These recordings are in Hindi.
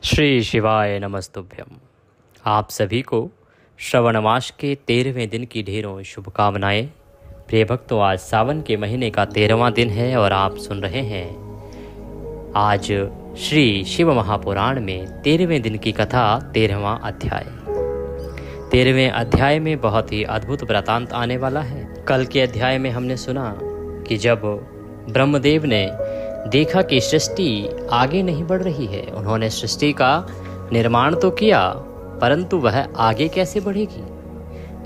श्री शिवाय नमस्तुभ्यम। आप सभी को श्रवण मास के 13वें दिन की ढेरों शुभकामनाएं। प्रिय भक्तों, आज सावन के महीने का 13वां दिन है और आप सुन रहे हैं आज श्री शिव महापुराण में 13वें दिन की कथा 13वां अध्याय। 13वें अध्याय में बहुत ही अद्भुत वृतांत आने वाला है। कल के अध्याय में हमने सुना कि जब ब्रह्मदेव ने देखा कि सृष्टि आगे नहीं बढ़ रही है, उन्होंने सृष्टि का निर्माण तो किया परंतु वह आगे कैसे बढ़ेगी,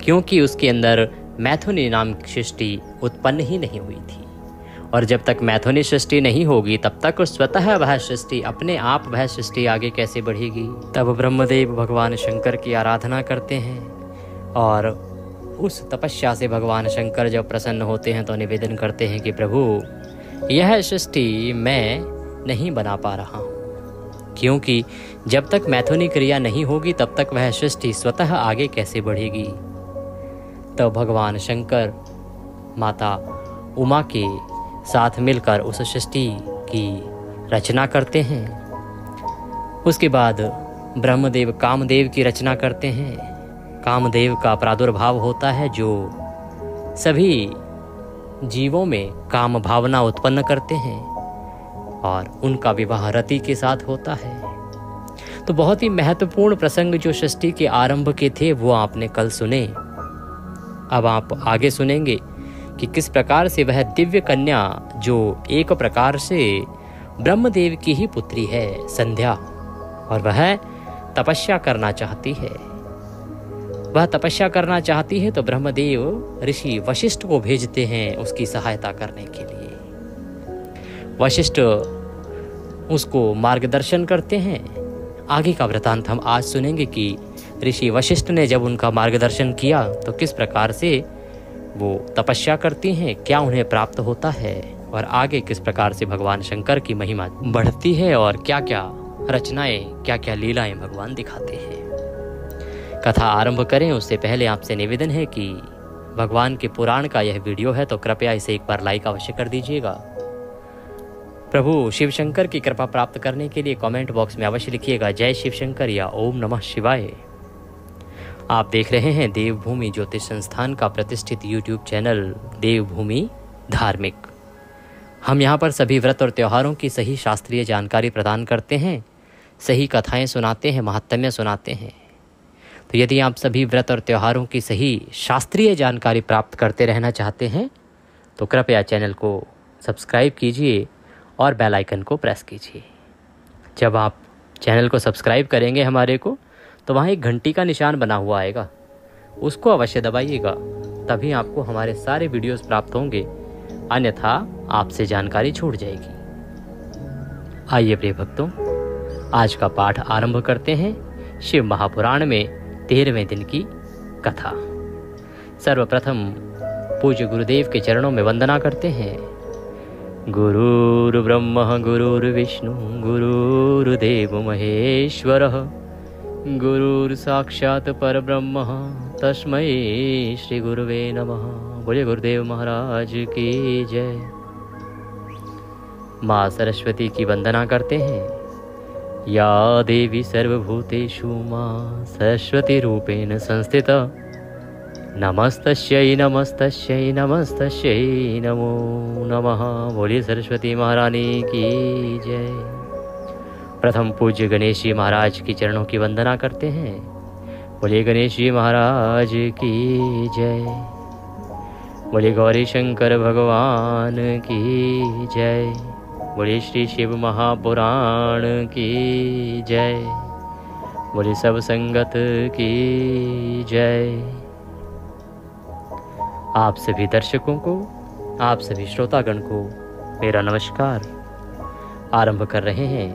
क्योंकि उसके अंदर मैथुनी नाम की सृष्टि उत्पन्न ही नहीं हुई थी। और जब तक मैथुनी सृष्टि नहीं होगी तब तक स्वतः वह सृष्टि अपने आप वह सृष्टि आगे कैसे बढ़ेगी। तब ब्रह्मदेव भगवान शंकर की आराधना करते हैं और उस तपस्या से भगवान शंकर जब प्रसन्न होते हैं तो निवेदन करते हैं कि प्रभु, यह सृष्टि मैं नहीं बना पा रहा हूँ, क्योंकि जब तक मैथुनी क्रिया नहीं होगी तब तक वह सृष्टि स्वतः आगे कैसे बढ़ेगी। तो भगवान शंकर माता उमा के साथ मिलकर उस सृष्टि की रचना करते हैं। उसके बाद ब्रह्मदेव कामदेव की रचना करते हैं। कामदेव का प्रादुर्भाव होता है जो सभी जीवों में काम भावना उत्पन्न करते हैं और उनका विवाह रति के साथ होता है। तो बहुत ही महत्वपूर्ण प्रसंग जो सृष्टि के आरंभ के थे वो आपने कल सुने। अब आप आगे सुनेंगे कि किस प्रकार से वह दिव्य कन्या, जो एक प्रकार से ब्रह्मदेव की ही पुत्री है, संध्या, और वह तपस्या करना चाहती है। वह तपस्या करना चाहती है तो ब्रह्मदेव ऋषि वशिष्ठ को भेजते हैं उसकी सहायता करने के लिए। वशिष्ठ उसको मार्गदर्शन करते हैं। आगे का वृतांत हम आज सुनेंगे कि ऋषि वशिष्ठ ने जब उनका मार्गदर्शन किया तो किस प्रकार से वो तपस्या करती हैं, क्या उन्हें प्राप्त होता है और आगे किस प्रकार से भगवान शंकर की महिमा बढ़ती है और क्या क्या रचनाएं, क्या क्या लीलाएं भगवान दिखाते हैं। कथा आरंभ करें उससे पहले आपसे निवेदन है कि भगवान के पुराण का यह वीडियो है तो कृपया इसे एक बार लाइक अवश्य कर दीजिएगा। प्रभु शिव शंकर की कृपा प्राप्त करने के लिए कमेंट बॉक्स में अवश्य लिखिएगा जय शिव शंकर या ओम नमः शिवाय। आप देख रहे हैं देवभूमि ज्योतिष संस्थान का प्रतिष्ठित यूट्यूब चैनल देवभूमि धार्मिक। हम यहाँ पर सभी व्रत और त्योहारों की सही शास्त्रीय जानकारी प्रदान करते हैं, सही कथाएं सुनाते हैं, महात्म्य सुनाते हैं। तो यदि आप सभी व्रत और त्योहारों की सही शास्त्रीय जानकारी प्राप्त करते रहना चाहते हैं तो कृपया चैनल को सब्सक्राइब कीजिए और बेल आइकन को प्रेस कीजिए। जब आप चैनल को सब्सक्राइब करेंगे हमारे को तो वहाँ एक घंटी का निशान बना हुआ आएगा, उसको अवश्य दबाइएगा, तभी आपको हमारे सारे वीडियोस प्राप्त होंगे, अन्यथा आपसे जानकारी छूट जाएगी। आइए प्रिय भक्तों, आज का पाठ आरंभ करते हैं शिव महापुराण में 13वें दिन की कथा। सर्वप्रथम पूज्य गुरुदेव के चरणों में वंदना करते हैं। गुरुर् ब्रह्मा गुरुर्विष्णु गुरुर्देव महेश्वरः गुरुर् साक्षात् परब्रह्म तस्मै श्री गुरुवे नमः। बोलिए गुरुदेव महाराज की जय। माँ सरस्वती की वंदना करते हैं। या देवी सर्वभूतेषु मां सरस्वती रूपेण संस्थिता नमस्तस्यै नमस्तस्यै नमस्तस्यै नमो नमः। बोलिए सरस्वती महारानी की जय। प्रथम पूज्य गणेश जी महाराज की चरणों की वंदना करते हैं। बोलिए गणेश जी महाराज की जय। बोलिए गौरी शंकर भगवान की जय। बोलिए श्री शिव महापुराण की जय। बोलिए सब संगत की जय। आप सभी दर्शकों को, आप सभी श्रोतागण को मेरा नमस्कार। आरंभ कर रहे हैं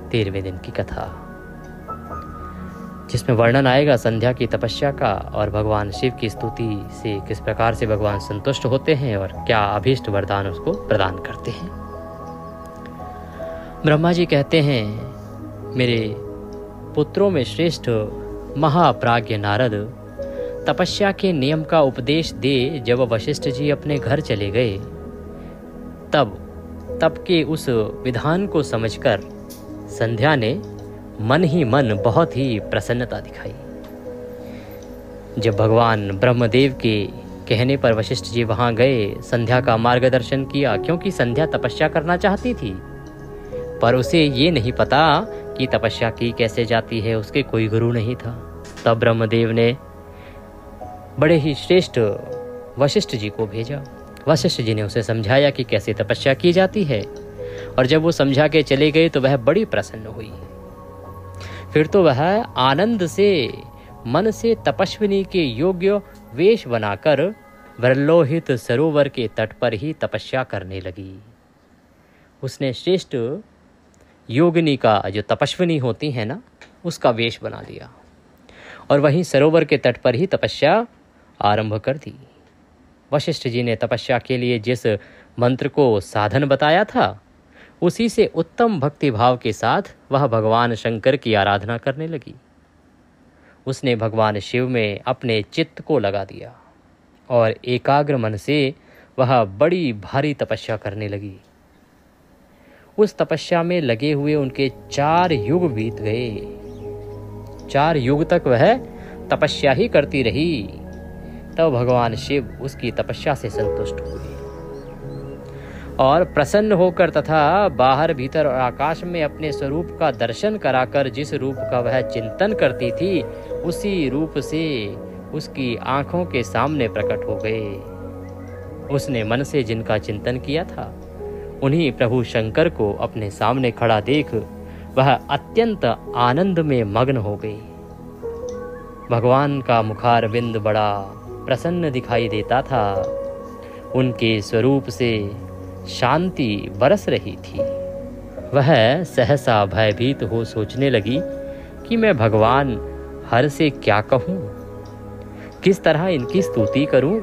13वें दिन की कथा, जिसमें वर्णन आएगा संध्या की तपस्या का और भगवान शिव की स्तुति से किस प्रकार से भगवान संतुष्ट होते हैं और क्या अभीष्ट वरदान उसको प्रदान करते हैं। ब्रह्मा जी कहते हैं, मेरे पुत्रों में श्रेष्ठ महाप्राज्ञ नारद, तपस्या के नियम का उपदेश दे जब वशिष्ठ जी अपने घर चले गए तब के उस विधान को समझकर संध्या ने मन ही मन बहुत ही प्रसन्नता दिखाई। जब भगवान ब्रह्मदेव के कहने पर वशिष्ठ जी वहां गए, संध्या का मार्गदर्शन किया, क्योंकि संध्या तपस्या करना चाहती थी, पर उसे ये नहीं पता कि तपस्या की कैसे जाती है, उसके कोई गुरु नहीं था। तब ब्रह्मदेव ने बड़े ही श्रेष्ठ वशिष्ठ जी को भेजा। वशिष्ठ जी ने उसे समझाया कि कैसे तपस्या की जाती है, और जब वो समझा के चले गए तो वह बड़ी प्रसन्न हुई। फिर तो वह आनंद से मन से तपस्विनी के योग्य वेश बनाकर वरलोहित सरोवर के तट पर ही तपस्या करने लगी। उसने श्रेष्ठ योगिनी का, जो तपस्विनी होती है ना, उसका वेश बना लिया और वहीं सरोवर के तट पर ही तपस्या आरंभ कर दी। वशिष्ठ जी ने तपस्या के लिए जिस मंत्र को साधन बताया था, उसी से उत्तम भक्ति भाव के साथ वह भगवान शंकर की आराधना करने लगी। उसने भगवान शिव में अपने चित्त को लगा दिया और एकाग्र मन से वह बड़ी भारी तपस्या करने लगी। उस तपस्या में लगे हुए उनके 4 युग बीत गए। 4 युग तक वह तपस्या ही करती रही। तब भगवान शिव उसकी तपस्या से संतुष्ट हुए और प्रसन्न होकर तथा बाहर भीतर और आकाश में अपने स्वरूप का दर्शन कराकर जिस रूप का वह चिंतन करती थी, उसी रूप से उसकी आंखों के सामने प्रकट हो गए। उसने मन से जिनका चिंतन किया था, उन्हीं प्रभु शंकर को अपने सामने खड़ा देख वह अत्यंत आनंद में मग्न हो गई। भगवान का मुखारविंद बड़ा प्रसन्न दिखाई देता था। उनके स्वरूप से शांति बरस रही थी। वह सहसा भयभीत हो सोचने लगी कि मैं भगवान हर से क्या कहूँ, किस तरह इनकी स्तुति करूँ।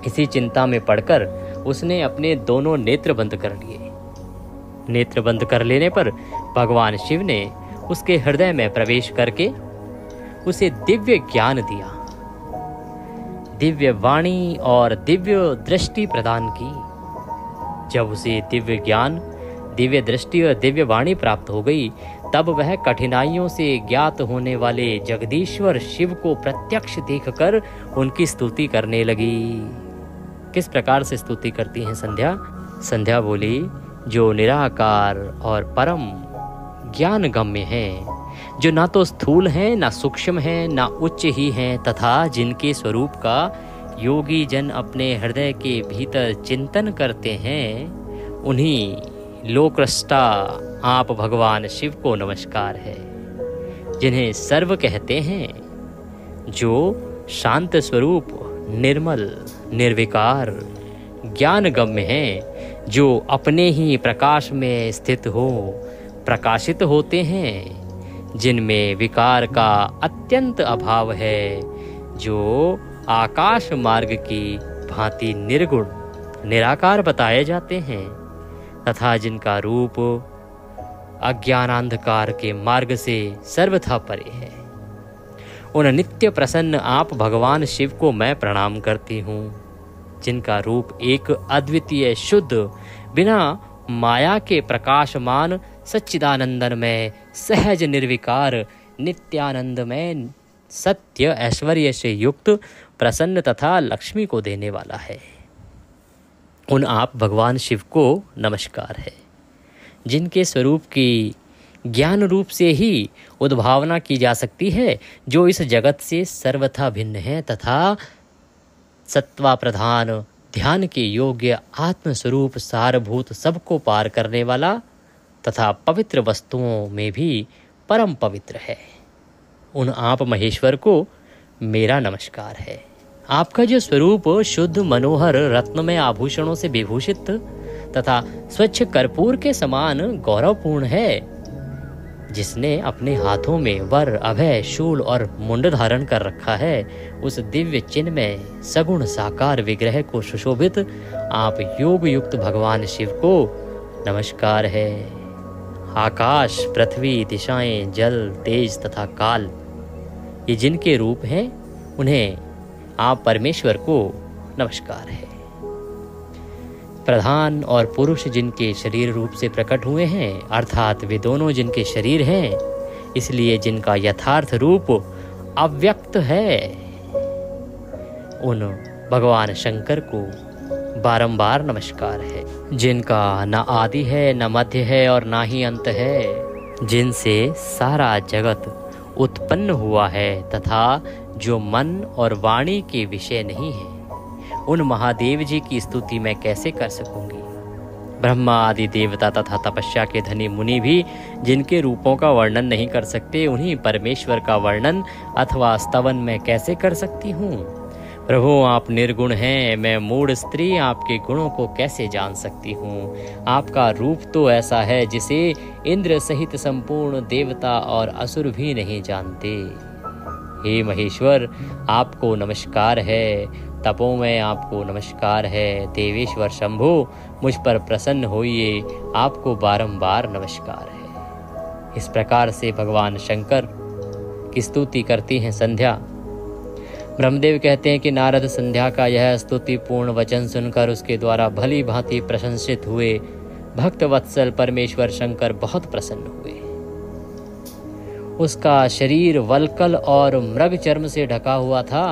इसी चिंता में पड़कर उसने अपने दोनों नेत्र बंद कर लिए। नेत्र बंद कर लेने पर भगवान शिव ने उसके हृदय में प्रवेश करके उसे दिव्य ज्ञान दिया, दिव्य वाणी और दिव्य दृष्टि प्रदान की। जब उसे दिव्य ज्ञान, दिव्य दृष्टि और दिव्य वाणी प्राप्त हो गई, तब वह कठिनाइयों से ज्ञात होने वाले जगदीश्वर शिव को प्रत्यक्ष देखकर उनकी स्तुति करने लगी। किस प्रकार से स्तुति करती हैं संध्या? संध्या बोली, जो निराकार और परम ज्ञान गम्य हैं, जो ना तो स्थूल हैं, ना सूक्ष्म हैं, ना उच्च ही हैं, तथा जिनके स्वरूप का योगी जन अपने हृदय के भीतर चिंतन करते हैं, उन्हीं लोकरष्टा आप भगवान शिव को नमस्कार है। जिन्हें सर्व कहते हैं, जो शांत स्वरूप, निर्मल, निर्विकार, ज्ञान गम्य हैं, जो अपने ही प्रकाश में स्थित हो, प्रकाशित होते हैं, जिनमें विकार का अत्यंत अभाव है, जो आकाश मार्ग की भांति निर्गुण, निराकार बताए जाते हैं, तथा जिनका रूप अज्ञानांधकार के मार्ग से सर्वथा परे है। उन नित्य प्रसन्न आप भगवान शिव को मैं प्रणाम करती हूँ, जिनका रूप एक अद्वितीय शुद्ध, बिना माया के प्रकाशमान, सच्चिदानंदमय, सहज निर्विकार, नित्यानंदमय, सत्य ऐश्वर्य से युक्त, प्रसन्न तथा लक्ष्मी को देने वाला है। उन आप भगवान शिव को नमस्कार है, जिनके स्वरूप की ज्ञान रूप से ही उद्भावना की जा सकती है, जो इस जगत से सर्वथा भिन्न है तथा सत्वा प्रधान, ध्यान के योग्य, आत्मस्वरूप, सारभूत, सबको पार करने वाला तथा पवित्र वस्तुओं में भी परम पवित्र है। उन आप महेश्वर को मेरा नमस्कार है। आपका जो स्वरूप शुद्ध, मनोहर, रत्नमय आभूषणों से विभूषित तथा स्वच्छ कर्पूर के समान गौरवपूर्ण है, जिसने अपने हाथों में वर, अभय, शूल और मुंड धारण कर रखा है, उस दिव्य चिन्ह में सगुण साकार विग्रह को सुशोभित आप योग युक्त भगवान शिव को नमस्कार है। आकाश, पृथ्वी, दिशाएं, जल, तेज तथा काल, ये जिनके रूप हैं, उन्हें आप परमेश्वर को नमस्कार है। प्रधान और पुरुष जिनके शरीर रूप से प्रकट हुए हैं, अर्थात वे दोनों जिनके शरीर हैं, इसलिए जिनका यथार्थ रूप अव्यक्त है, उन भगवान शंकर को बारंबार नमस्कार है। जिनका न आदि है, न मध्य है और ना ही अंत है, जिनसे सारा जगत उत्पन्न हुआ है तथा जो मन और वाणी के विषय नहीं है, उन महादेव जी की स्तुति मैं कैसे कर सकूंगी। ब्रह्मा आदि देवता तथा तपस्या के धनी मुनि भी जिनके रूपों का वर्णन नहीं कर सकते, उन्हीं परमेश्वर का वर्णन अथवा स्तवन मैं कैसे कर सकती हूँ। प्रभु आप निर्गुण हैं, मैं मूढ़ स्त्री आपके गुणों को कैसे जान सकती हूँ। आपका रूप तो ऐसा है जिसे इंद्र सहित संपूर्ण देवता और असुर भी नहीं जानते। हे महेश्वर, आपको नमस्कार है, तपोमय आपको नमस्कार है। देवेश्वर शंभु, मुझ पर प्रसन्न होइए, आपको बारंबार नमस्कार है। इस प्रकार से भगवान शंकर की स्तुति करती हैं संध्या। ब्रह्मदेव कहते हैं कि नारद संध्या का यह स्तुति पूर्ण वचन सुनकर उसके द्वारा भली भांति प्रशंसित हुए भक्त वत्सल परमेश्वर शंकर बहुत प्रसन्न हुए। उसका शरीर वल्कल और मृग चर्म से ढका हुआ था,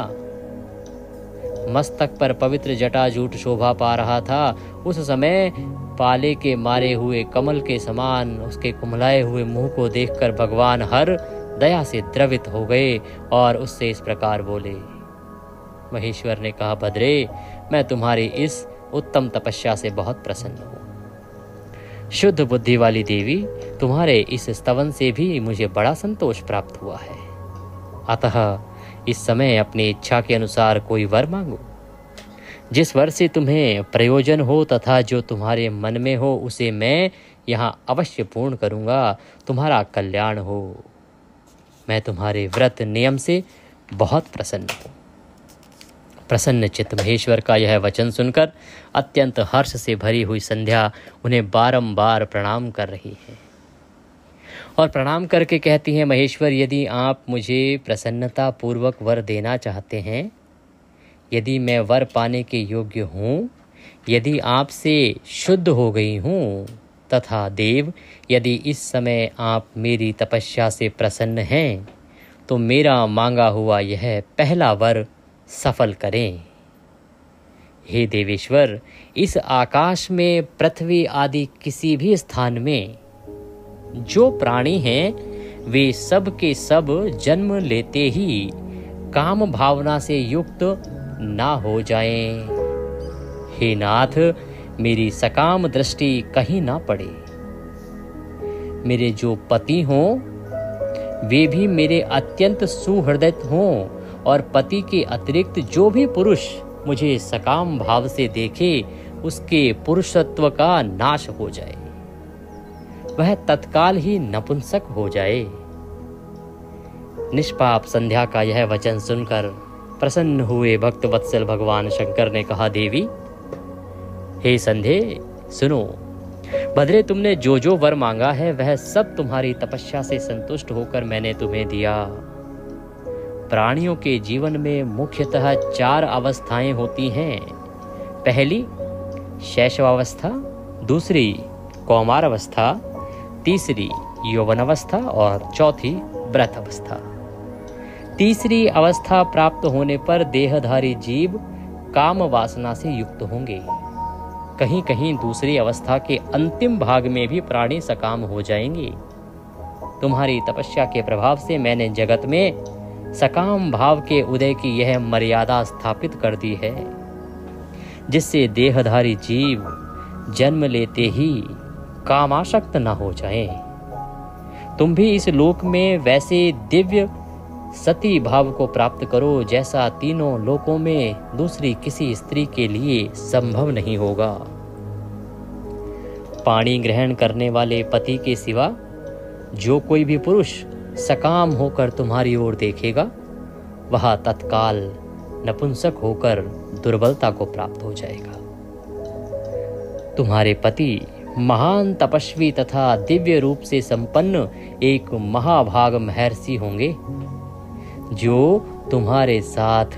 मस्तक पर पवित्र जटाजूट शोभा पा रहा था। उस समय पाले के मारे हुए कमल के समान उसके कुमलाए हुए मुंह को देखकर भगवान हर दया से द्रवित हो गए और उससे इस प्रकार बोले। महेश्वर ने कहा, भद्रे, मैं तुम्हारी इस उत्तम तपस्या से बहुत प्रसन्न हूँ। शुद्ध बुद्धि वाली देवी, तुम्हारे इस स्तवन से भी मुझे बड़ा संतोष प्राप्त हुआ है। अतः इस समय अपनी इच्छा के अनुसार कोई वर मांगो। जिस वर से तुम्हें प्रयोजन हो तथा जो तुम्हारे मन में हो, उसे मैं यहाँ अवश्य पूर्ण करूँगा। तुम्हारा कल्याण हो। मैं तुम्हारे व्रत नियम से बहुत प्रसन्न हूँ। प्रसन्न चित्त महेश्वर का यह वचन सुनकर अत्यंत हर्ष से भरी हुई संध्या उन्हें बारंबार प्रणाम कर रही है और प्रणाम करके कहती हैं, महेश्वर, यदि आप मुझे प्रसन्नता पूर्वक वर देना चाहते हैं, यदि मैं वर पाने के योग्य हूँ, यदि आपसे शुद्ध हो गई हूँ, तथा देव, यदि इस समय आप मेरी तपस्या से प्रसन्न हैं, तो मेरा मांगा हुआ यह पहला वर सफल करें। हे देवेश्वर, इस आकाश में पृथ्वी आदि किसी भी स्थान में जो प्राणी हैं, वे सब के सब जन्म लेते ही काम भावना से युक्त ना हो जाएं। हे नाथ, मेरी सकाम दृष्टि कहीं ना पड़े। मेरे जो पति हों, वे भी मेरे अत्यंत सुहृदय हों और पति के अतिरिक्त जो भी पुरुष मुझे सकाम भाव से देखे, उसके पुरुषत्व का नाश हो जाए, वह तत्काल ही नपुंसक हो जाए। निष्पाप संध्या का यह वचन सुनकर प्रसन्न हुए भक्त वत्सल भगवान शंकर ने कहा, देवी, हे संध्या, सुनो। भद्रे, तुमने जो जो वर मांगा है वह सब तुम्हारी तपस्या से संतुष्ट होकर मैंने तुम्हें दिया। प्राणियों के जीवन में मुख्यतः 4 अवस्थाएं होती हैं। पहली शैशवावस्था, दूसरी कौमार अवस्था, तीसरी यौवन अवस्था और चौथी व्रत अवस्था। तीसरी अवस्था प्राप्त होने पर देहधारी जीव काम वासना से युक्त होंगे। कहीं कहीं दूसरी अवस्था के अंतिम भाग में भी प्राणी सकाम हो जाएंगे। तुम्हारी तपस्या के प्रभाव से मैंने जगत में सकाम भाव के उदय की यह मर्यादा स्थापित कर दी है, जिससे देहधारी जीव जन्म लेते ही कामासक्त न हो जाएं। तुम भी इस लोक में वैसे दिव्य सती भाव को प्राप्त करो जैसा तीनों लोकों में दूसरी किसी स्त्री के लिए संभव नहीं होगा। पाणी ग्रहण करने वाले पति के सिवा जो कोई भी पुरुष सकाम होकर तुम्हारी ओर देखेगा, वह तत्काल नपुंसक होकर दुर्बलता को प्राप्त हो जाएगा। तुम्हारे पति महान तपस्वी तथा दिव्य रूप से संपन्न एक महाभाग महर्षि होंगे, जो तुम्हारे साथ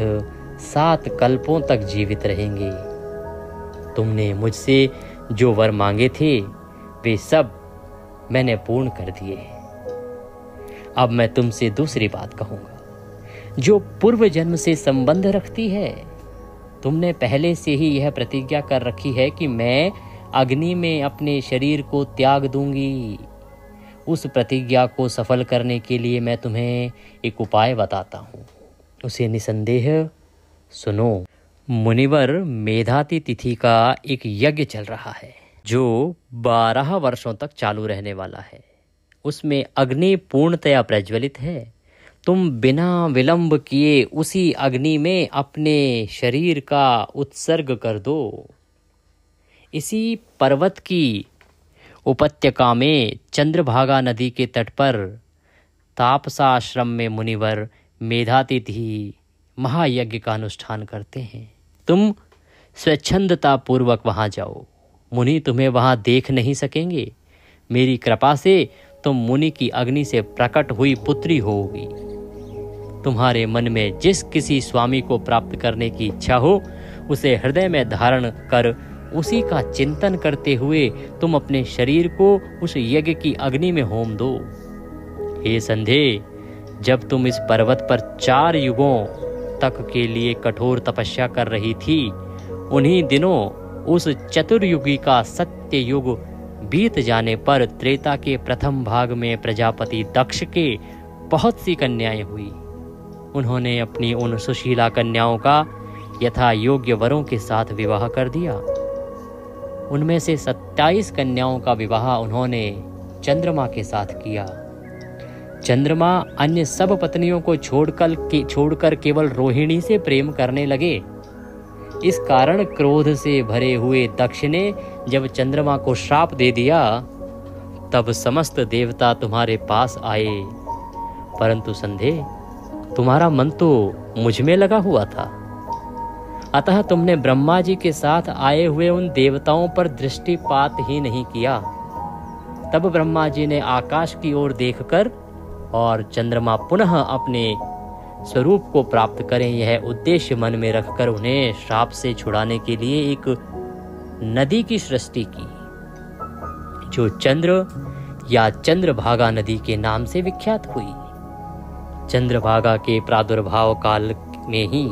7 कल्पों तक जीवित रहेंगे। तुमने मुझसे जो वर मांगे थे वे सब मैंने पूर्ण कर दिए। अब मैं तुमसे दूसरी बात कहूँगा जो पूर्व जन्म से संबंध रखती है। तुमने पहले से ही यह प्रतिज्ञा कर रखी है कि मैं अग्नि में अपने शरीर को त्याग दूंगी। उस प्रतिज्ञा को सफल करने के लिए मैं तुम्हें एक उपाय बताता हूँ, उसे निसंदेह सुनो। मुनिवर, मेधाती तिथि का एक यज्ञ चल रहा है जो 12 वर्षों तक चालू रहने वाला है। उसमें अग्नि पूर्णतया प्रज्वलित है। तुम बिना विलंब किए उसी अग्नि में अपने शरीर का उत्सर्ग कर दो। इसी पर्वत की उपत्यका में चंद्रभागा नदी के तट पर तापसाश्रम में मुनिवर मेधातिथि महायज्ञ का अनुष्ठान करते हैं। तुम स्वच्छंदता पूर्वक वहां जाओ। मुनि तुम्हें वहां देख नहीं सकेंगे। मेरी कृपा से तुम मुनि की अग्नि से प्रकट हुई पुत्री होगी। तुम्हारे मन में जिस किसी स्वामी को प्राप्त करने की इच्छा हो उसे हृदय में धारण कर उसी का चिंतन करते हुए तुम अपने शरीर को उस यज्ञ की अग्नि में होम दो। हे संध्या, जब तुम इस पर्वत पर 4 युगों तक के लिए कठोर तपस्या कर रही थी, उन्हीं दिनों उस चतुर्युगी का सत्य युग बीत जाने पर त्रेता के प्रथम भाग में प्रजापति दक्ष के बहुत सी कन्याएं हुई। उन्होंने अपनी उन सुशीला कन्याओं का यथा योग्य वरों के साथ विवाह कर दिया। उनमें से 27 कन्याओं का विवाह उन्होंने चंद्रमा के साथ किया। चंद्रमा अन्य सब पत्नियों को छोड़कर केवल रोहिणी से प्रेम करने लगे। इस कारण क्रोध से भरे हुए दक्ष ने जब चंद्रमा को श्राप दे दिया, तब समस्त देवता तुम्हारे पास आए। परंतु संध्या, तुम्हारा मन तो मुझ में लगा हुआ था, अतः तुमने ब्रह्मा जी के साथ आए हुए उन देवताओं पर दृष्टिपात ही नहीं किया। तब ब्रह्मा जी ने आकाश की ओर देखकर और चंद्रमा पुनः अपने स्वरूप को प्राप्त करें यह उद्देश्य मन में रखकर उन्हें श्राप से छुड़ाने के लिए एक नदी की सृष्टि की, जो चंद्र या चंद्रभागा नदी के नाम से विख्यात हुई। चंद्रभागा के प्रादुर्भाव काल में ही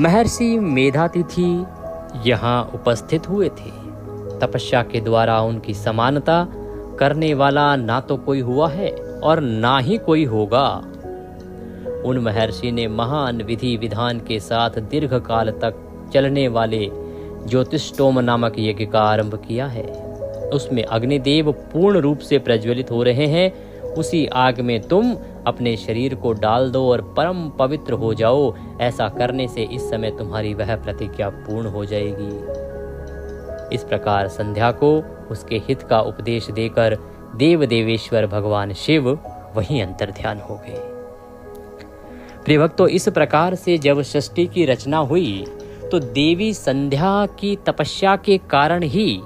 महर्षि मेधातिथि यहाँ उपस्थित हुए थे। तपस्या के द्वारा उनकी समानता करने वाला ना तो कोई हुआ है और ना ही कोई होगा। उन महर्षि ने महान विधि विधान के साथ दीर्घ काल तक चलने वाले ज्योतिष्टोम नामक यज्ञ का आरंभ किया है। उसमें अग्निदेव पूर्ण रूप से प्रज्वलित हो रहे हैं। उसी आग में तुम अपने शरीर को डाल दो और परम पवित्र हो जाओ। ऐसा करने से इस समय तुम्हारी वह प्रतिज्ञा पूर्ण हो जाएगी। इस प्रकार संध्या को उसके हित का उपदेश देकर देव देवेश्वर भगवान शिव वहीं अंतर्ध्यान हो गए। प्रिय भक्तों, इस प्रकार से जब सृष्टि की रचना हुई तो देवी संध्या की तपस्या के कारण ही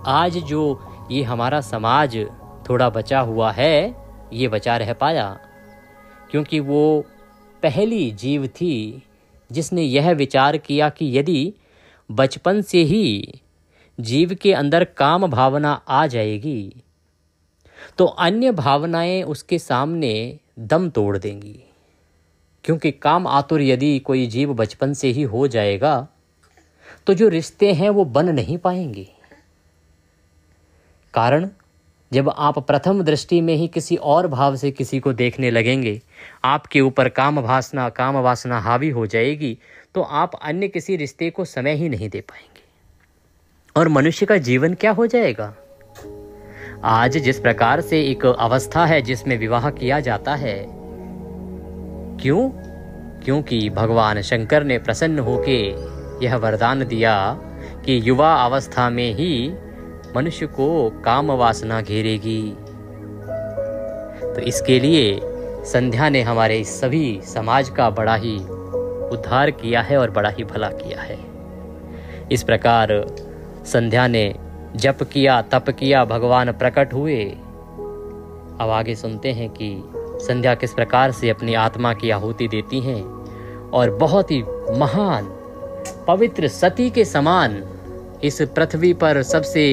आज जो ये हमारा समाज थोड़ा बचा हुआ है, ये बचा रह पाया, क्योंकि वो पहली जीव थी जिसने यह विचार किया कि यदि बचपन से ही जीव के अंदर काम भावना आ जाएगी तो अन्य भावनाएं उसके सामने दम तोड़ देंगी। क्योंकि काम आतुर यदि कोई जीव बचपन से ही हो जाएगा तो जो रिश्ते हैं वो बन नहीं पाएंगे। कारण जब आप प्रथम दृष्टि में ही किसी और भाव से किसी को देखने लगेंगे, आपके ऊपर काम वासना हावी हो जाएगी, तो आप अन्य किसी रिश्ते को समय ही नहीं दे पाएंगे और मनुष्य का जीवन क्या हो जाएगा। आज जिस प्रकार से एक अवस्था है जिसमें विवाह किया जाता है, क्यों? क्योंकि भगवान शंकर ने प्रसन्न होके यह वरदान दिया कि युवा अवस्था में ही मनुष्य को काम वासना घेरेगी। तो इसके लिए संध्या ने हमारे सभी समाज का बड़ा ही उद्धार किया है और बड़ा ही भला किया है। इस प्रकार संध्या ने जप किया, तप किया, भगवान प्रकट हुए। अब आगे सुनते हैं कि संध्या किस प्रकार से अपनी आत्मा की आहुति देती हैं और बहुत ही महान पवित्र सती के समान इस पृथ्वी पर सबसे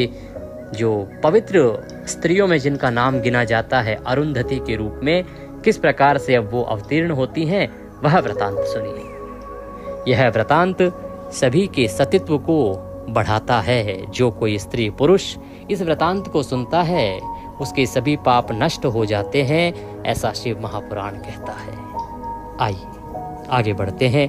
जो पवित्र स्त्रियों में जिनका नाम गिना जाता है अरुंधति के रूप में, किस प्रकार से अब वो अवतीर्ण होती हैं, वह वृतांत सुनिए। यह वृतांत सभी के सतीत्व को बढ़ाता है। जो कोई स्त्री पुरुष इस वृतांत को सुनता है उसके सभी पाप नष्ट हो जाते हैं, ऐसा शिव महापुराण कहता है। आइए आगे बढ़ते हैं।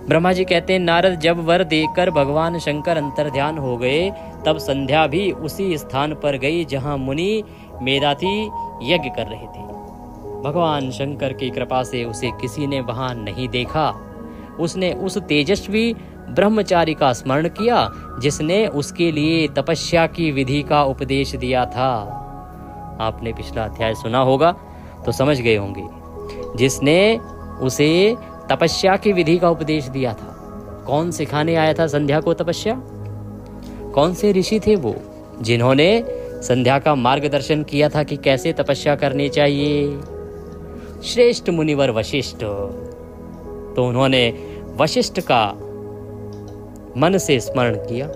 ब्रह्मा जी कहते हैं, नारद जब वर देकर भगवान शंकर अंतर्ध्यान हो गए, तब संध्या भी उसी स्थान पर गई जहां मुनि मेधाती यज्ञ कर रहे थे। भगवान शंकर की कृपा से उसे किसी ने वहां नहीं देखा। उसने उस तेजस्वी ब्रह्मचारी का स्मरण किया जिसने उसके लिए तपस्या की विधि का उपदेश दिया था। आपने पिछला अध्याय सुना होगा तो समझ गए होंगे। जिसने उसे तपस्या की विधि का उपदेश दिया था। कौन सिखाने आया था संध्या को तपस्या? कौन से ऋषि थे वो जिन्होंने संध्या का मार्गदर्शन किया था कि कैसे तपस्या करनी चाहिए? श्रेष्ठ मुनिवर वशिष्ठ। तो उन्होंने वशिष्ठ का मन से स्मरण किया।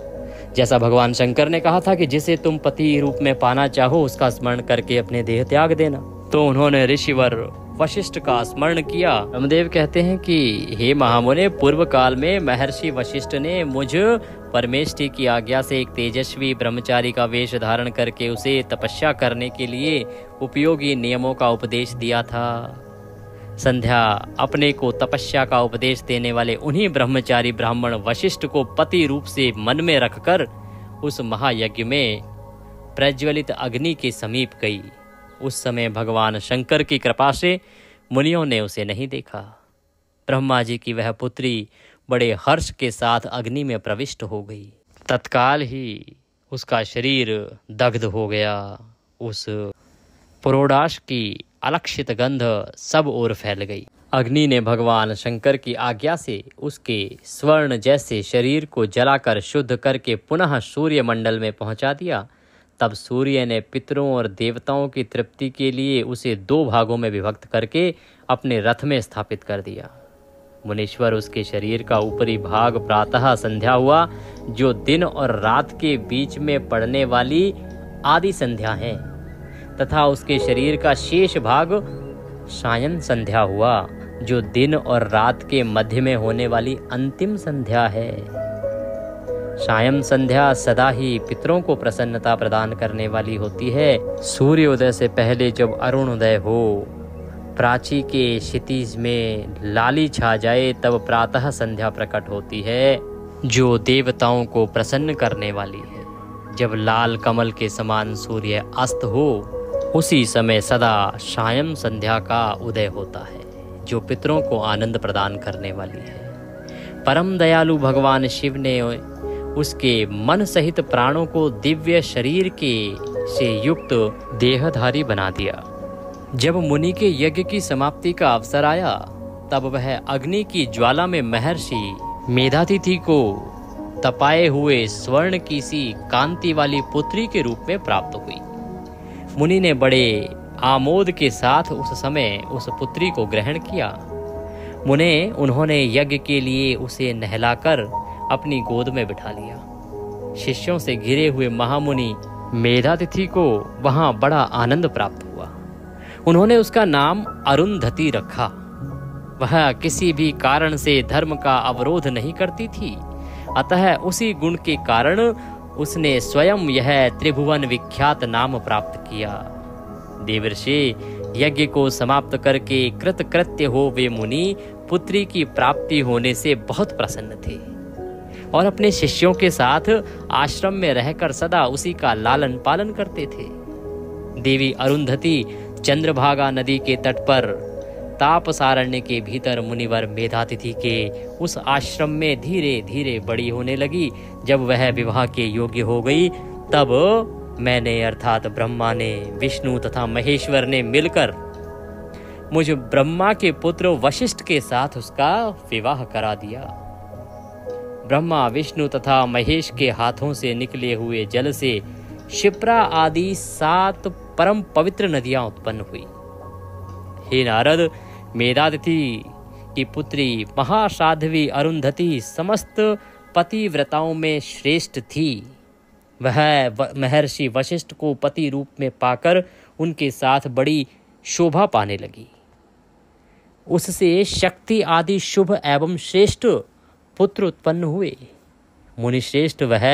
जैसा भगवान शंकर ने कहा था कि जिसे तुम पति रूप में पाना चाहो उसका स्मरण करके अपने देह त्याग देना, तो उन्होंने ऋषिवर वशिष्ठ का स्मरण किया। रामदेव कहते हैं कि हे महामुने, पूर्व काल में महर्षि वशिष्ठ ने मुझ परमेष्ठी की आज्ञा से एक तेजस्वी ब्रह्मचारी का वेश धारण करके उसे तपस्या करने के लिए उपयोगी नियमों का उपदेश दिया था। संध्या अपने को तपस्या का उपदेश देने वाले उन्हीं ब्रह्मचारी ब्राह्मण वशिष्ठ को पति रूप से मन में रखकर उस महायज्ञ में प्रज्वलित अग्नि के समीप गई। उस समय भगवान शंकर की कृपा से मुनियों ने उसे नहीं देखा। ब्रह्मा जी की वह पुत्री बड़े हर्ष के साथ अग्नि में प्रविष्ट हो गई। तत्काल ही उसका शरीर दग्ध हो गया। उस पुरोडाश की अलक्षित गंध सब ओर फैल गई। अग्नि ने भगवान शंकर की आज्ञा से उसके स्वर्ण जैसे शरीर को जलाकर शुद्ध करके पुनः सूर्य मंडल में पहुंचा दिया। तब सूर्य ने पितरों और देवताओं की तृप्ति के लिए उसे 2 भागों में विभक्त करके अपने रथ में स्थापित कर दिया। मुनीश्वर उसके शरीर का ऊपरी भाग प्रातः संध्या हुआ, जो दिन और रात के बीच में पड़ने वाली आदि संध्या है, तथा उसके शरीर का शेष भाग सायं संध्या हुआ, जो दिन और रात के मध्य में होने वाली अंतिम संध्या है। सायं संध्या सदा ही पितरों को प्रसन्नता प्रदान करने वाली होती है। सूर्योदय से पहले जब अरुणोदय हो, प्राची के क्षितिज में लाली छा जाए, तब प्रातः संध्या प्रकट होती है, जो देवताओं को प्रसन्न करने वाली है। जब लाल कमल के समान सूर्य अस्त हो, उसी समय सदा सायं संध्या का उदय होता है, जो पितरों को आनंद प्रदान करने वाली है। परम दयालु भगवान शिव ने उसके मन सहित प्राणों को दिव्य शरीर के से युक्त देहधारी बना दिया। जब मुनि के यज्ञ की समाप्ति का अवसर आया, तब वह अग्नि की ज्वाला में महर्षि मेधातिथि को तपाए हुए स्वर्ण की सी कांति वाली पुत्री के रूप में प्राप्त हुई। मुनि ने बड़े आमोद के साथ उस समय उस पुत्री को ग्रहण किया। उन्होंने यज्ञ के लिए उसे नहलाकर अपनी गोद में बिठा लिया। शिष्यों से घिरे हुए महामुनि मेधातिथि को वहां बड़ा आनंद प्राप्त हुआ। उन्होंने उसका नाम अरुंधति रखा। वह किसी भी कारण से धर्म का अवरोध नहीं करती थी, अतः उसी गुण के कारण उसने स्वयं यह त्रिभुवन विख्यात नाम प्राप्त किया। देवर्षि यज्ञ को समाप्त करके कृतकृत्य हो वे मुनि पुत्री की प्राप्ति होने से बहुत प्रसन्न थे और अपने शिष्यों के साथ आश्रम में रहकर सदा उसी का लालन पालन करते थे। देवी अरुंधति चंद्रभागा नदी के तट पर तापसारण्य के भीतर मुनिवर मेधातिथि के उस आश्रम में धीरे धीरे बड़ी होने लगी। जब वह विवाह के योग्य हो गई, तब मैंने अर्थात ब्रह्मा ने, विष्णु तथा महेश्वर ने मिलकर मुझ ब्रह्मा के पुत्र वशिष्ठ के साथ उसका विवाह करा दिया। ब्रह्मा, विष्णु तथा महेश के हाथों से निकले हुए जल से शिप्रा आदि 7 परम पवित्र नदियां उत्पन्न हुई। हे नारद, मेधातिथि की पुत्री महासाध्वी अरुंधति समस्त पतिव्रताओं में श्रेष्ठ थी। वह महर्षि वशिष्ठ को पति रूप में पाकर उनके साथ बड़ी शोभा पाने लगी। उससे शक्ति आदि शुभ एवं श्रेष्ठ पुत्र उत्पन्न हुए। मुनिश्रेष्ठ वह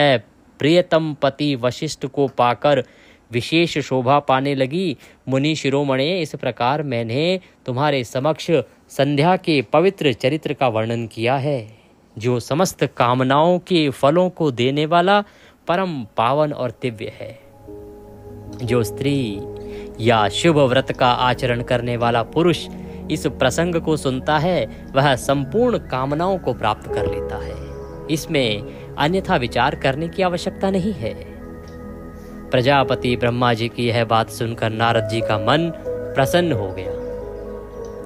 प्रियतम पति वशिष्ठ को पाकर विशेष शोभा पाने लगी। मुनि शिरोमणे, इस प्रकार मैंने तुम्हारे समक्ष संध्या के पवित्र चरित्र का वर्णन किया है, जो समस्त कामनाओं के फलों को देने वाला परम पावन और दिव्य है। जो स्त्री या शुभ व्रत का आचरण करने वाला पुरुष इस प्रसंग को सुनता है, वह संपूर्ण कामनाओं को प्राप्त कर लेता है। इसमें अन्यथा विचार करने की आवश्यकता नहीं है। प्रजापति ब्रह्मा जी की यह बात सुनकर नारद जी का मन प्रसन्न हो गया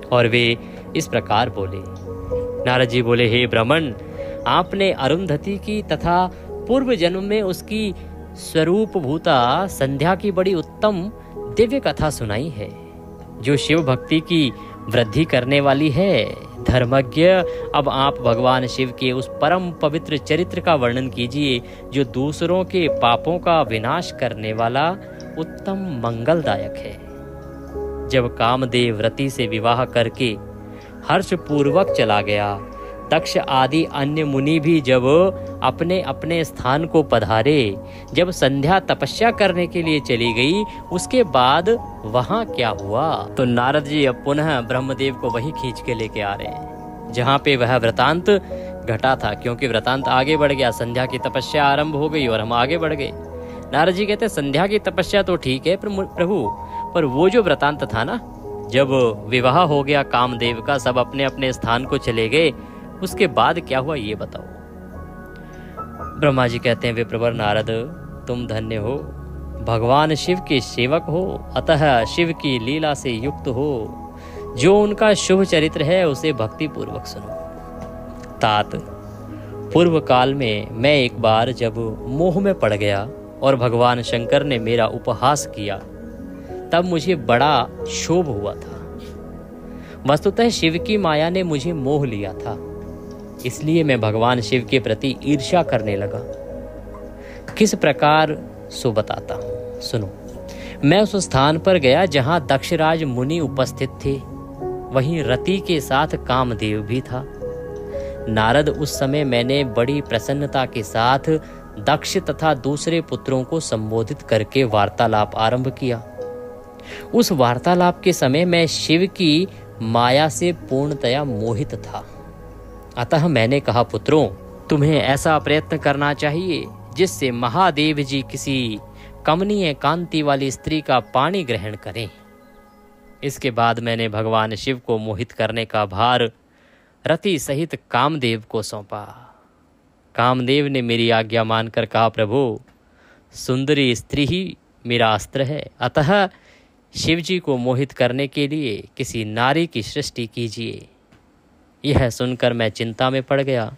और वे इस प्रकार बोले। नारद जी बोले, हे ब्राह्मण, आपने अरुंधति की तथा पूर्व जन्म में उसकी स्वरूप भूता संध्या की बड़ी उत्तम दिव्य कथा सुनाई है, जो शिव भक्ति की वृद्धि करने वाली है। धर्मज्ञ, अब आप भगवान शिव के उस परम पवित्र चरित्र का वर्णन कीजिए, जो दूसरों के पापों का विनाश करने वाला उत्तम मंगलदायक है। जब कामदेव रति से विवाह करके हर्षपूर्वक चला गया, दक्ष आदि अन्य मुनि भी जब अपने अपने स्थान को पधारे, जब संध्या तपस्या करने के लिए चली गई, उसके बाद वहां क्या हुआ? तो नारद जी अब पुनः ब्रह्मदेव को वही खींच के लेके आ रहे हैं जहां पे वह वृतांत घटा था, क्योंकि वृतांत आगे बढ़ गया, संध्या की तपस्या आरंभ हो गई और हम आगे बढ़ गए। नारद जी कहते, संध्या की तपस्या तो ठीक है प्रभु, पर वो जो वृतांत था ना, जब विवाह हो गया कामदेव का, सब अपने अपने स्थान को चले गए, उसके बाद क्या हुआ ये बताओ। ब्रह्मा जी कहते हैं, विप्रवर नारद, तुम धन्य हो, भगवान शिव के सेवक हो, अतः शिव की लीला से युक्त हो। जो उनका शुभ चरित्र है उसे भक्ति पूर्वक सुनो। तात, पूर्व काल में मैं एक बार जब मोह में पड़ गया और भगवान शंकर ने मेरा उपहास किया, तब मुझे बड़ा क्षोभ हुआ था। वस्तुतः शिव की माया ने मुझे मोह लिया था, इसलिए मैं भगवान शिव के प्रति ईर्ष्या करने लगा। किस प्रकार सो बताता हूं, सुनो। मैं उस स्थान पर गया जहां दक्षराज मुनि उपस्थित थे। वहीं रति के साथ कामदेव भी था। नारद, उस समय मैंने बड़ी प्रसन्नता के साथ दक्ष तथा दूसरे पुत्रों को संबोधित करके वार्तालाप आरंभ किया। उस वार्तालाप के समय मैं शिव की माया से पूर्णतया मोहित था। अतः मैंने कहा, पुत्रों, तुम्हें ऐसा प्रयत्न करना चाहिए जिससे महादेव जी किसी कमनीय कांति वाली स्त्री का पानी ग्रहण करें। इसके बाद मैंने भगवान शिव को मोहित करने का भार रति सहित कामदेव को सौंपा। कामदेव ने मेरी आज्ञा मानकर कहा, प्रभु, सुंदरी स्त्री ही मेरा अस्त्र है, अतः शिव जी को मोहित करने के लिए किसी नारी की सृष्टि कीजिए। यह सुनकर मैं चिंता में पड़ गया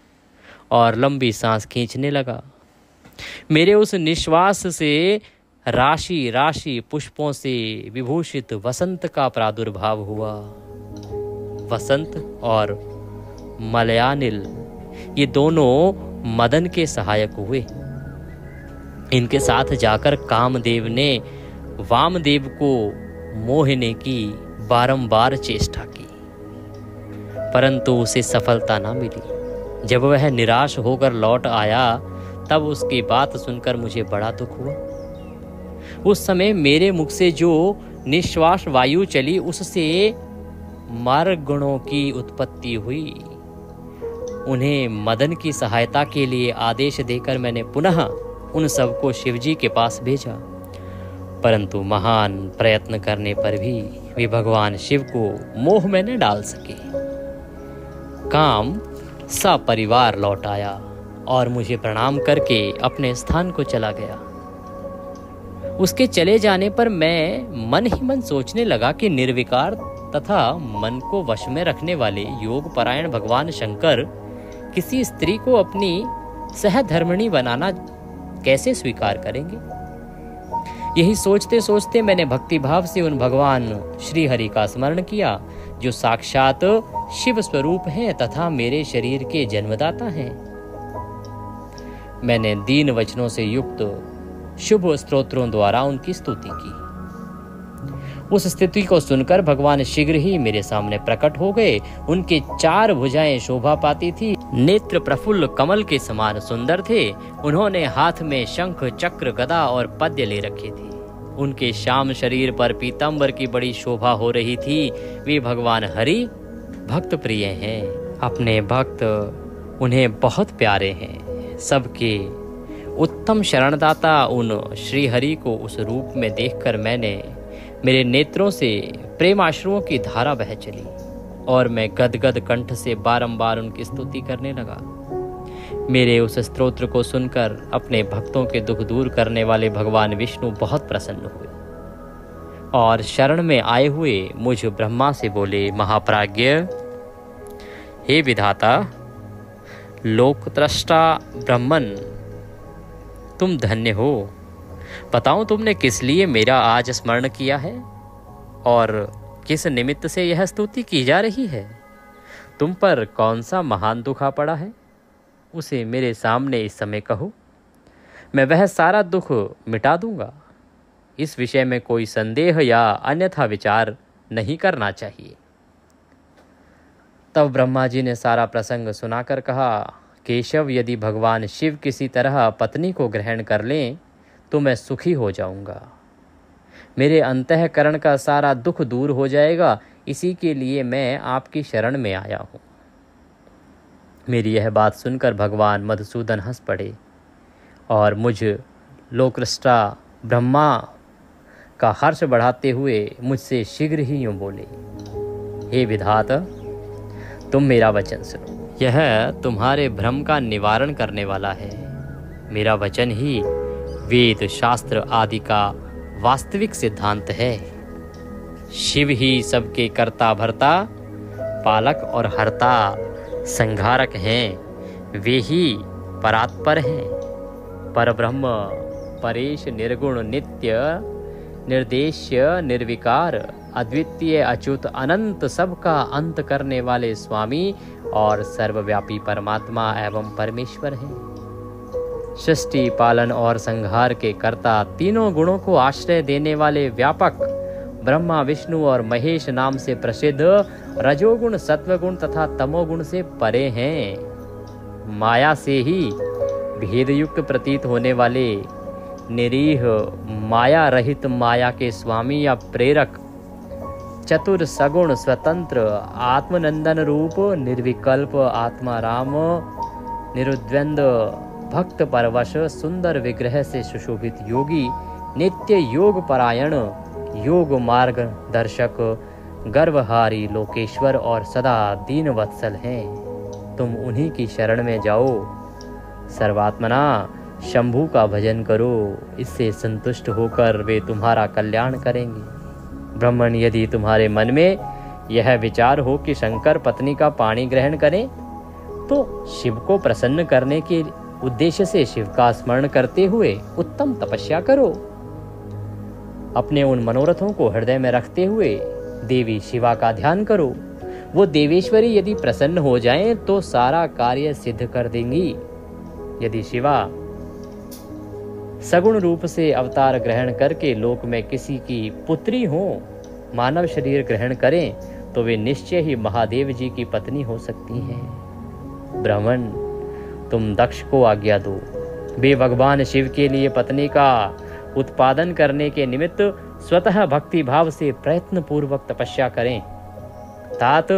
और लंबी सांस खींचने लगा। मेरे उस निश्वास से राशि राशि पुष्पों से विभूषित वसंत का प्रादुर्भाव हुआ। वसंत और मलयानिल, ये दोनों मदन के सहायक हुए। इनके साथ जाकर कामदेव ने वामदेव को मोहने की बारंबार चेष्टा की, परंतु उसे सफलता न मिली। जब वह निराश होकर लौट आया, तब उसकी बात सुनकर मुझे बड़ा दुख हुआ। उस समय मेरे मुख से जो निश्वास वायु चली, उससे मार्ग गुणों की उत्पत्ति हुई। उन्हें मदन की सहायता के लिए आदेश देकर मैंने पुनः उन सबको शिवजी के पास भेजा, परंतु महान प्रयत्न करने पर भी वे भगवान शिव को मोह में न डाल सके। काम सपरिवार लौट आया और मुझे प्रणाम करके अपने स्थान को चला गया। उसके चले जाने पर मैं मन ही मन सोचने लगा कि निर्विकार तथा मन को वश में रखने वाले योग परायण भगवान शंकर किसी स्त्री को अपनी सहधर्मिणी बनाना कैसे स्वीकार करेंगे। यही सोचते सोचते मैंने भक्तिभाव से उन भगवान श्री हरि का स्मरण किया, जो साक्षात शिव स्वरूप हैं तथा मेरे शरीर के जन्मदाता हैं। मैंने दीन वचनों से युक्त शुभ स्तोत्रों द्वारा उनकी स्तुति की। उस स्तुति को सुनकर भगवान शीघ्र ही मेरे सामने प्रकट हो गए। उनकी 4 भुजाएं शोभा पाती थी, नेत्र प्रफुल्ल कमल के समान सुंदर थे। उन्होंने हाथ में शंख, चक्र, गदा और पद्य ले रखे थे। उनके श्याम शरीर पर पीतांबर की बड़ी शोभा हो रही थी। वे भगवान हरि भक्त प्रिय हैं। अपने भक्त उन्हें बहुत प्यारे हैं। सबके उत्तम शरणदाता उन श्री हरि को उस रूप में देखकर मेरे नेत्रों से प्रेमाश्रुओं की धारा बह चली और मैं गदगद कंठ से बारंबार उनकी स्तुति करने लगा। मेरे उस स्तोत्र को सुनकर अपने भक्तों के दुख दूर करने वाले भगवान विष्णु बहुत प्रसन्न हुए और शरण में आए हुए मुझ ब्रह्मा से बोले, महाप्राज्ञ, हे विधाता, लोकत्रष्टा ब्रह्मन, तुम धन्य हो। बताओ तुमने किस लिए मेरा आज स्मरण किया है और किस निमित्त से यह स्तुति की जा रही है? तुम पर कौन सा महान दुख आ पड़ा है, उसे मेरे सामने इस समय कहो। मैं वह सारा दुख मिटा दूंगा। इस विषय में कोई संदेह या अन्यथा विचार नहीं करना चाहिए। तब ब्रह्मा जी ने सारा प्रसंग सुनाकर कहा, केशव, यदि भगवान शिव किसी तरह पत्नी को ग्रहण कर लें तो मैं सुखी हो जाऊंगा। मेरे अंतःकरण का सारा दुख दूर हो जाएगा। इसी के लिए मैं आपकी शरण में आया हूँ। मेरी यह बात सुनकर भगवान मधुसूदन हंस पड़े और मुझ लोकत्रष्टा ब्रह्मा का हर्ष बढ़ाते हुए मुझसे शीघ्र ही यूँ बोले, हे विधाता, तुम मेरा वचन सुनो। यह तुम्हारे भ्रम का निवारण करने वाला है। मेरा वचन ही वेद शास्त्र आदि का वास्तविक सिद्धांत है। शिव ही सबके कर्ता भर्ता, पालक और हर्ता, संहारक हैं। वे ही परात्पर हैं। परब्रह्म, परेश, निर्गुण, नित्य, निर्देश्य, निर्विकार, अद्वितीय, अच्युत, अनंत, सबका अंत करने वाले स्वामी और सर्वव्यापी परमात्मा एवं परमेश्वर हैं। सृष्टि, पालन और संहार के कर्ता, तीनों गुणों को आश्रय देने वाले व्यापक, ब्रह्मा, विष्णु और महेश नाम से प्रसिद्ध, रजोगुण, सत्वगुण तथा तमोगुण से परे हैं। माया से ही भेदयुक्त प्रतीत होने वाले निरीह, माया रहित, माया के स्वामी या प्रेरक, चतुर, सगुण, स्वतंत्र, आत्मनंदन रूप, निर्विकल्प आत्मा राम, निरुद्वंद, भक्त परवश, सुंदर विग्रह से सुशोभित योगी, नित्य योग परायण, योग मार्ग दर्शक, गर्वहारी लोकेश्वर और सदा दीन वत्सल हैं। तुम उन्हीं की शरण में जाओ। सर्वात्मना शंभु का भजन करो। इससे संतुष्ट होकर वे तुम्हारा कल्याण करेंगे। ब्राह्मण, यदि तुम्हारे मन में यह विचार हो कि शंकर पत्नी का पाणी ग्रहण करें तो शिव को प्रसन्न करने के उद्देश्य से शिव का स्मरण करते हुए उत्तम तपस्या करो। अपने उन मनोरथों को हृदय में रखते हुए देवी शिवा का ध्यान करो। वो देवेश्वरी यदि प्रसन्न हो जाएं तो सारा कार्य सिद्ध कर देंगी। यदि शिवा सगुण रूप से अवतार ग्रहण करके लोक में किसी की पुत्री हो, मानव शरीर ग्रहण करें तो वे निश्चय ही महादेव जी की पत्नी हो सकती हैं। ब्राह्मण, तुम दक्ष को आज्ञा दो। वे भगवान शिव के लिए पत्नी का उत्पादन करने के निमित्त स्वतः भक्ति भाव से प्रयत्न पूर्वक तपस्या करें। तात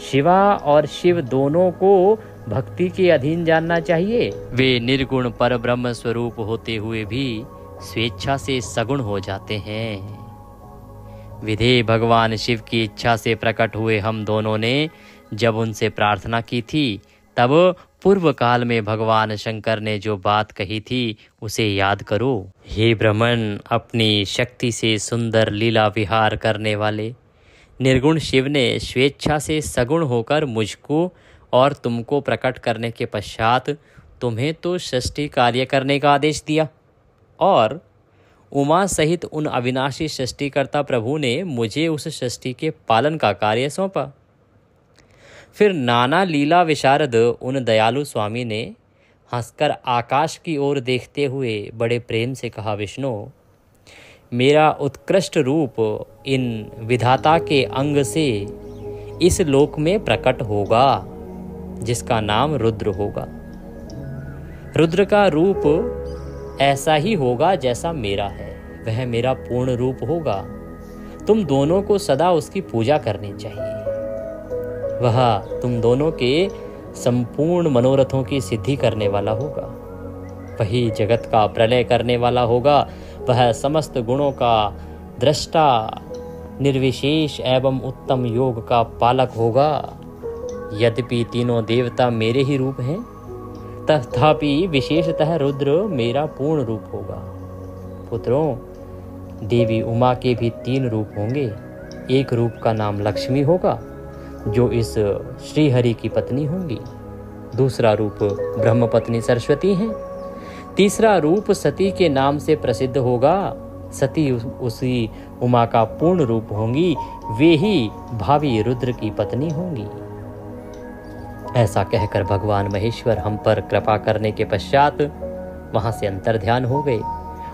शिवा और शिव दोनों को भक्ति के अधीन जानना चाहिए। वे निर्गुण पर ब्रह्म स्वरूप होते हुए भी स्वेच्छा से सगुण हो जाते हैं। विधेय भगवान शिव की इच्छा से प्रकट हुए हम दोनों ने जब उनसे प्रार्थना की थी तब पूर्व काल में भगवान शंकर ने जो बात कही थी उसे याद करो। हे ब्राह्मण, अपनी शक्ति से सुंदर लीला विहार करने वाले निर्गुण शिव ने स्वेच्छा से सगुण होकर मुझको और तुमको प्रकट करने के पश्चात तुम्हें तो सृष्टि कार्य करने का आदेश दिया और उमा सहित उन अविनाशी सृष्टिकर्ता प्रभु ने मुझे उस सृष्टि के पालन का कार्य सौंपा। फिर नाना लीला विशारद उन दयालु स्वामी ने हंसकर आकाश की ओर देखते हुए बड़े प्रेम से कहा, विष्णु, मेरा उत्कृष्ट रूप इन विधाता के अंग से इस लोक में प्रकट होगा, जिसका नाम रुद्र होगा। रुद्र का रूप ऐसा ही होगा जैसा मेरा है, वह मेरा पूर्ण रूप होगा। तुम दोनों को सदा उसकी पूजा करनी चाहिए। वह तुम दोनों के संपूर्ण मनोरथों की सिद्धि करने वाला होगा। वही जगत का प्रलय करने वाला होगा। वह समस्त गुणों का दृष्टा, निर्विशेष एवं उत्तम योग का पालक होगा। यद्यपि तीनों देवता मेरे ही रूप हैं, तथापि विशेषतः रुद्र मेरा पूर्ण रूप होगा। पुत्रों, देवी उमा के भी 3 रूप होंगे। एक रूप का नाम लक्ष्मी होगा, जो इस श्रीहरि की पत्नी होंगी। दूसरा रूप ब्रह्मपत्नी सरस्वती हैं। तीसरा रूप सती के नाम से प्रसिद्ध होगा। सती उसी उमा का पूर्ण रूप होंगी। वे ही भावी रुद्र की पत्नी होंगी। ऐसा कहकर भगवान महेश्वर हम पर कृपा करने के पश्चात वहां से अंतर्ध्यान हो गए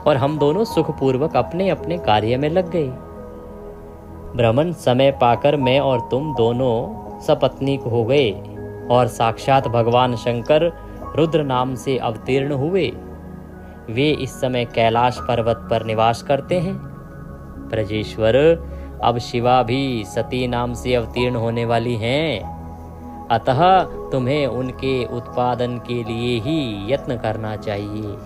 और हम दोनों सुखपूर्वक अपने अपने कार्य में लग गए। ब्राह्मण समय पाकर मैं और तुम दोनों सपत्नीक हो गए और साक्षात भगवान शंकर रुद्र नाम से अवतीर्ण हुए। वे इस समय कैलाश पर्वत पर निवास करते हैं। ब्रजेश्वर, अब शिवा भी सती नाम से अवतीर्ण होने वाली हैं, अतः तुम्हें उनके उत्पादन के लिए ही यत्न करना चाहिए।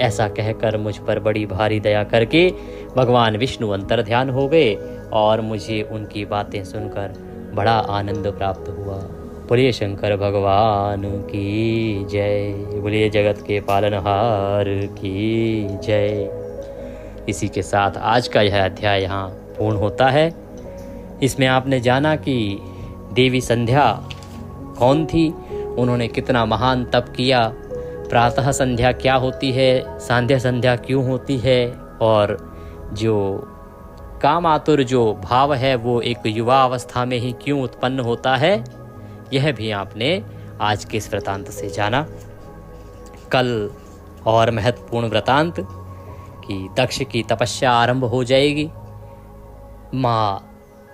ऐसा कहकर मुझ पर बड़ी भारी दया करके भगवान विष्णु अंतर्ध्यान हो गए और मुझे उनकी बातें सुनकर बड़ा आनंद प्राप्त हुआ। बोलिए शंकर भगवान की जय, बोलिए जगत के पालनहार की जय। इसी के साथ आज का यह अध्याय यहाँ पूर्ण होता है। इसमें आपने जाना कि देवी संध्या कौन थी, उन्होंने कितना महान तप किया, प्रातः संध्या क्या होती है, सांध्य संध्या क्यों होती है, और जो काम आतुर जो भाव है वो एक युवा अवस्था में ही क्यों उत्पन्न होता है, यह भी आपने आज के इस वृतांत से जाना। कल और महत्वपूर्ण वृतांत कि दक्ष की तपस्या आरंभ हो जाएगी। माँ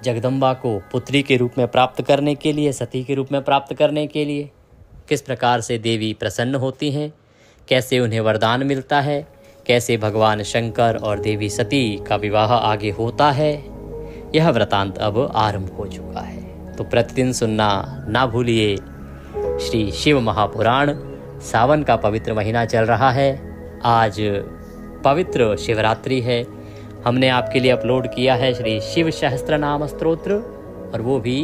जगदम्बा को पुत्री के रूप में प्राप्त करने के लिए, सती के रूप में प्राप्त करने के लिए किस प्रकार से देवी प्रसन्न होती हैं, कैसे उन्हें वरदान मिलता है, कैसे भगवान शंकर और देवी सती का विवाह आगे होता है, यह वृतांत अब आरंभ हो चुका है। तो प्रतिदिन सुनना ना भूलिए। श्री शिव महापुराण, सावन का पवित्र महीना चल रहा है। आज पवित्र शिवरात्रि है। हमने आपके लिए अपलोड किया है श्री शिव सहस्त्र नाम स्तोत्र, और वो भी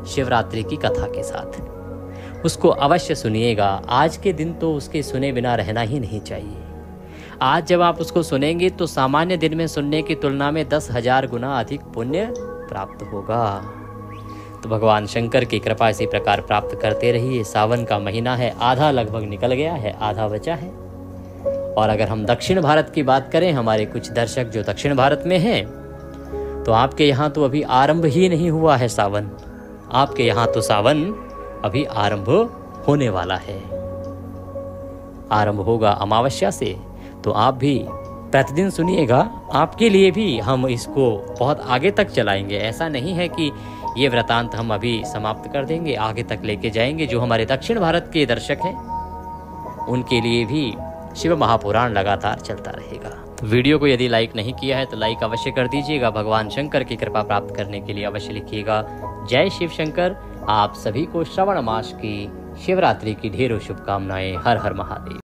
शिवरात्रि की कथा के साथ। उसको अवश्य सुनिएगा। आज के दिन तो उसके सुने बिना रहना ही नहीं चाहिए। आज जब आप उसको सुनेंगे तो सामान्य दिन में सुनने की तुलना में 10,000 गुना अधिक पुण्य प्राप्त होगा। तो भगवान शंकर की कृपा इसी प्रकार प्राप्त करते रहिए। सावन का महीना है, आधा लगभग निकल गया है, आधा बचा है। और अगर हम दक्षिण भारत की बात करें, हमारे कुछ दर्शक जो दक्षिण भारत में हैं, तो आपके यहाँ तो अभी आरंभ ही नहीं हुआ है सावन। आपके यहाँ तो सावन अभी आरंभ होने वाला है। आरंभ होगा अमावस्या से। तो आप भी प्रतिदिन सुनिएगा। आपके लिए भी हम इसको बहुत आगे तक चलाएंगे। ऐसा नहीं है कि ये वृतांत हम अभी समाप्त कर देंगे, आगे तक लेके जाएंगे। जो हमारे दक्षिण भारत के दर्शक हैं उनके लिए भी शिव महापुराण लगातार चलता रहेगा। वीडियो को यदि लाइक नहीं किया है तो लाइक अवश्य कर दीजिएगा। भगवान शंकर की कृपा प्राप्त करने के लिए अवश्य लिखिएगा जय शिव शंकर। आप सभी को श्रवण मास की शिवरात्रि की ढेरों शुभकामनाएं। हर हर महादेव।